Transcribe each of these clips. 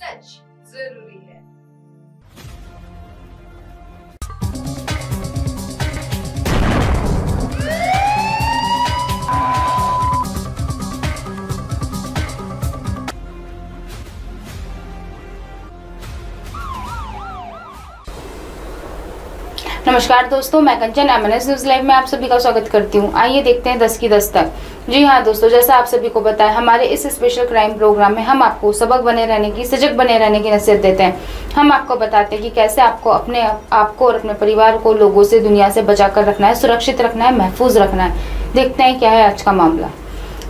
सच जरूरी है। नमस्कार दोस्तों, मैं कंचन MNS न्यूज लाइव में आप सभी का स्वागत करती हूं। आइए देखते हैं 10 की 10 तक। जी हां दोस्तों, जैसा आप सभी को पता है, हमारे इस स्पेशल क्राइम प्रोग्राम में हम आपको सबक बने रहने की, सजग बने रहने की नसीहत देते हैं। हम आपको बताते हैं कि कैसे आपको अपने आपको और अपने परिवार को लोगों से, दुनिया से बचाकर रखना है, सुरक्षित रखना है, महफूज रखना है। देखते हैं क्या है आज का मामला।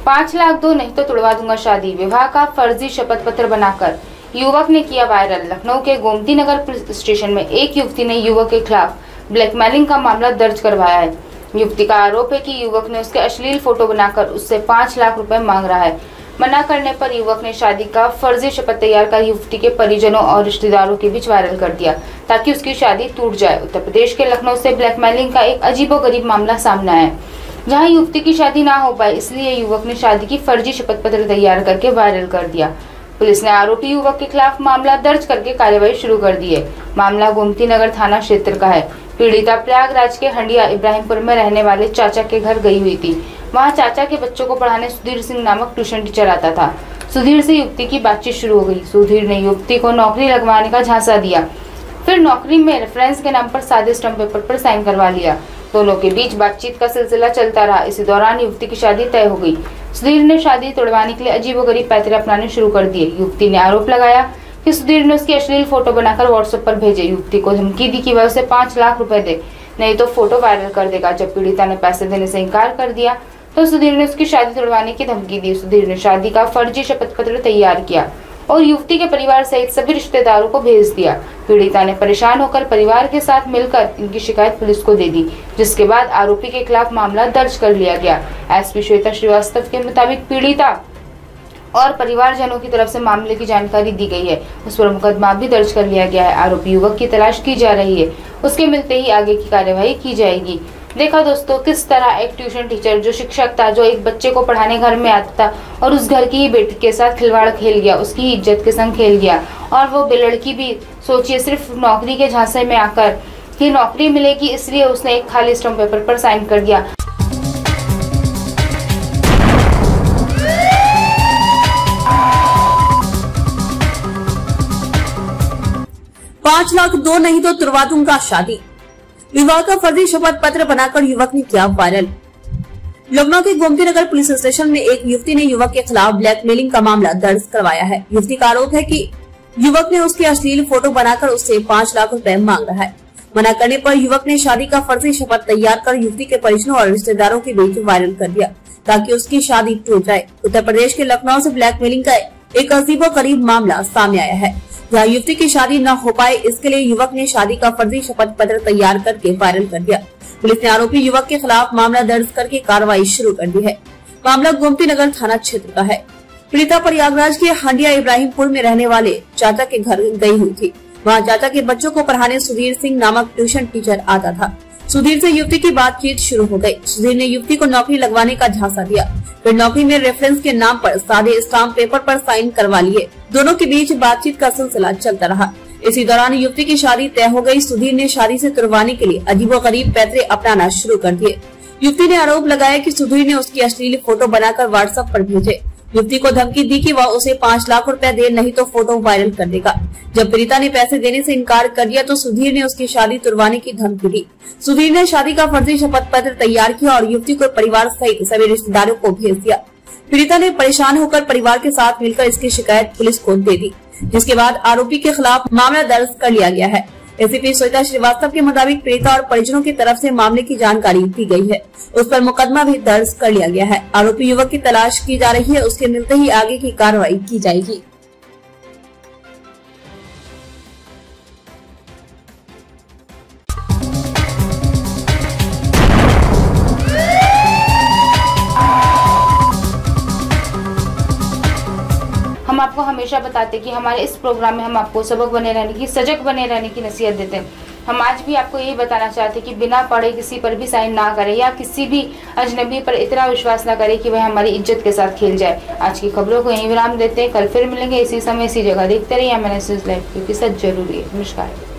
5 लाख दो नहीं तो तुड़वा दूंगा शादी। विवाह का फर्जी शपथ पत्र बनाकर युवक ने किया वायरल। लखनऊ के गोमती नगर पुलिस स्टेशन में एक युवती ने युवक के खिलाफ ब्लैकमेलिंग का मामला दर्ज करवाया है। युवती का आरोप है कि युवक ने उसके अश्लील फोटो बनाकर उससे 5 लाख रुपए मांग रहा है। मना करने पर युवक ने शादी का फर्जी शपथ तैयार कर युवती के परिजनों और रिश्तेदारों के बीच वायरल कर दिया ताकि उसकी शादी टूट जाए। उत्तर प्रदेश के लखनऊ से ब्लैकमेलिंग का एक अजीबोगरीब मामला सामने आया, जहां युवती की शादी ना हो पाए, इसलिए युवक ने शादी की फर्जी शपथ पत्र तैयार करके वायरल कर दिया। पुलिस ने आरोपी युवक के खिलाफ मामला दर्ज करके कार्रवाई शुरू कर दी है। मामला गोमती नगर थाना क्षेत्र का है। पीड़िता प्रयागराज के हंडिया इब्राहिमपुर में रहने वाले चाचा के घर गई हुई थी। वहां चाचा के बच्चों को पढ़ाने सुधीर सिंह नामक ट्यूशन टीचर आता था। सुधीर से युवती की बातचीत शुरू हो गई। सुधीर ने युवती को नौकरी लगवाने का झांसा दिया, फिर नौकरी में रेफरेंस के नाम पर सादे स्टम्प पेपर पर साइन करवा लिया। दोनों के बीच बातचीत का सिलसिला चलता रहा। इसी दौरान युवती की शादी तय हो गई। सुधीर ने शादी तोड़वाने के लिए अजीबोगरीब पैतरे अपनाने शुरू कर दिए। युवती ने आरोप लगाया कि सुधीर ने उसकी अश्लील फोटो बनाकर व्हाट्सएप पर भेजे। युवती को धमकी दी कि वह उसे 5 लाख रुपए दे, नहीं तो फोटो वायरल कर देगा। जब पीड़िता ने पैसे देने से इनकार कर दिया तो सुधीर ने उसकी शादी तोड़वाने की धमकी दी। सुधीर ने शादी का फर्जी शपथ पत्र तैयार किया और युवती के परिवार सहित सभी रिश्तेदारों को भेज दिया। पीड़िता ने परेशान होकर परिवार के साथ मिलकर इनकी शिकायत पुलिस को दे दी, जिसके बाद आरोपी के खिलाफ मामला दर्ज कर लिया गया। एसपी श्वेता श्रीवास्तव के मुताबिक पीड़िता और परिवारजनों की तरफ से मामले की जानकारी दी गई है। उस पर मुकदमा भी दर्ज कर लिया गया है। आरोपी युवक की तलाश की जा रही है। उसके मिलते ही आगे की कार्यवाही की जाएगी। देखा दोस्तों, किस तरह एक ट्यूशन टीचर जो शिक्षक था, जो एक बच्चे को पढ़ाने घर में आता था और उस घर की ही बेटी के साथ खिलवाड़ खेल गया, उसकी इज्जत के संग खेल गया। और वो लड़की भी सोचिए, सिर्फ नौकरी के झांसे में आकर कि नौकरी मिलेगी, इसलिए उसने एक खाली स्टम्प पेपर पर साइन कर दिया। पांच लाख दो नहीं तो तुड़वा दूंगा शादी। विवाह का फर्जी शपथ पत्र बनाकर युवक ने किया वायरल। लखनऊ के गोमती नगर पुलिस स्टेशन में एक युवती ने युवक के खिलाफ ब्लैकमेलिंग का मामला दर्ज करवाया है। युवती का आरोप है कि युवक ने उसकी अश्लील फोटो बनाकर उससे 5 लाख रुपए मांग रहा है। मना करने पर युवक ने शादी का फर्जी शपथ तैयार कर युवती के परिजनों और रिश्तेदारों के बीच वायरल कर दिया ताकि उसकी शादी टूट जाए। उत्तर प्रदेश के लखनऊ से ब्लैकमेलिंग का एक अजीबोगरीब मामला सामने आया है, जहाँ युवती की शादी न हो पाए, इसके लिए युवक ने शादी का फर्जी शपथ पत्र तैयार करके वायरल कर दिया। पुलिस ने आरोपी युवक के खिलाफ मामला दर्ज करके कार्रवाई शुरू कर दी है। मामला गोमती नगर थाना क्षेत्र का है। पीड़िता प्रयागराज के हंडिया इब्राहिमपुर में रहने वाले चाचा के घर गई हुई थी। वहाँ चाचा के बच्चों को पढ़ाने सुधीर सिंह नामक ट्यूशन टीचर आता था। सुधीर से युवती की बातचीत शुरू हो गई। सुधीर ने युवती को नौकरी लगवाने का झांसा दिया, फिर नौकरी में रेफरेंस के नाम पर सादे स्टाम्प पेपर पर साइन करवा लिए। दोनों के बीच बातचीत का सिलसिला चलता रहा। इसी दौरान युवती की शादी तय हो गई। सुधीर ने शादी से तुड़वाने के लिए अजीबोगरीब पैतरे अपनाना शुरू कर दिए। युवती ने आरोप लगाया कि सुधीर ने उसकी अश्लील फोटो बनाकर व्हाट्सएप पर भेजे। युवती को धमकी दी कि वह उसे 5 लाख रुपए दे, नहीं तो फोटो वायरल कर देगा। जब पीड़िता ने पैसे देने से इनकार कर दिया तो सुधीर ने उसकी शादी तुड़वाने की धमकी दी। सुधीर ने शादी का फर्जी शपथ पत्र तैयार किया और युवती को परिवार सहित सभी रिश्तेदारों को भेज दिया। पीड़िता ने परेशान होकर परिवार के साथ मिलकर इसकी शिकायत पुलिस को दे दी, जिसके बाद आरोपी के खिलाफ मामला दर्ज कर लिया गया है। एसीपी श्वेता श्रीवास्तव के मुताबिक पीड़िता और परिजनों की तरफ से मामले की जानकारी दी गई है। उस पर मुकदमा भी दर्ज कर लिया गया है। आरोपी युवक की तलाश की जा रही है। उसके मिलते ही आगे की कार्रवाई की जाएगी। हम आपको हमेशा बताते हैं कि हमारे इस प्रोग्राम में हम आपको सबक बने रहने की, सजग बने रहने की नसीहत देते हैं। हम आज भी आपको यही बताना चाहते हैं कि बिना पढ़े किसी पर भी साइन ना करें या किसी भी अजनबी पर इतना विश्वास ना करें कि वह हमारी इज्जत के साथ खेल जाए। आज की खबरों को यहीं विराम देते हैं, कल फिर मिलेंगे इसी समय इसी जगह। देखते रहिए MNS न्यूज़ लाइव, क्योंकि सच जरूरी है। नमस्कार।